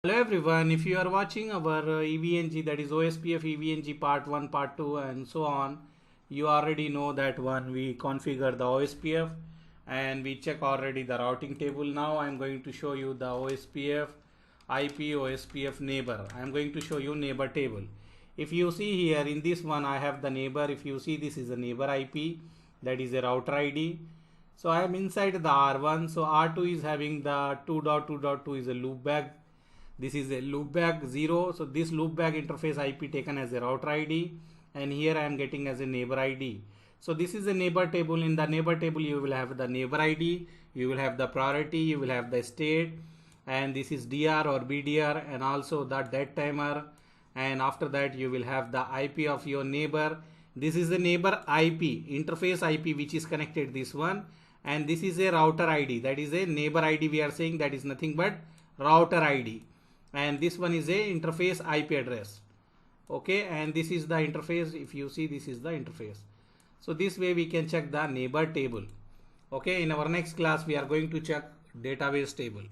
Hello everyone, if you are watching our EVNG, that is OSPF EVNG part 1, part 2 and so on, you already know that one we configure the OSPF and we check already the routing table. Now I am going to show you the OSPF IP OSPF neighbor. I am going to show you neighbor table. If you see here in this one I have the neighbor. If you see, this is a neighbor IP, that is a router ID. So I am inside the R1. So R2 is having the 2.2.2 is a loopback. This is a loopback 0. So this loopback interface IP taken as a router ID, and here I am getting as a neighbor ID. So this is a neighbor table. In the neighbor table you will have the neighbor ID, you will have the priority, you will have the state, and this is DR or BDR, and also the dead timer, and after that you will have the IP of your neighbor. This is the neighbor IP, interface IP, which is connected this one, and this is a router ID, that is a neighbor ID. We are saying that is nothing but router ID, and this one is a interface IP address. Okay, and this is the interface. If you see, this is the interface. So this way we can check the neighbor table. Okay, in our next class we are going to check database table.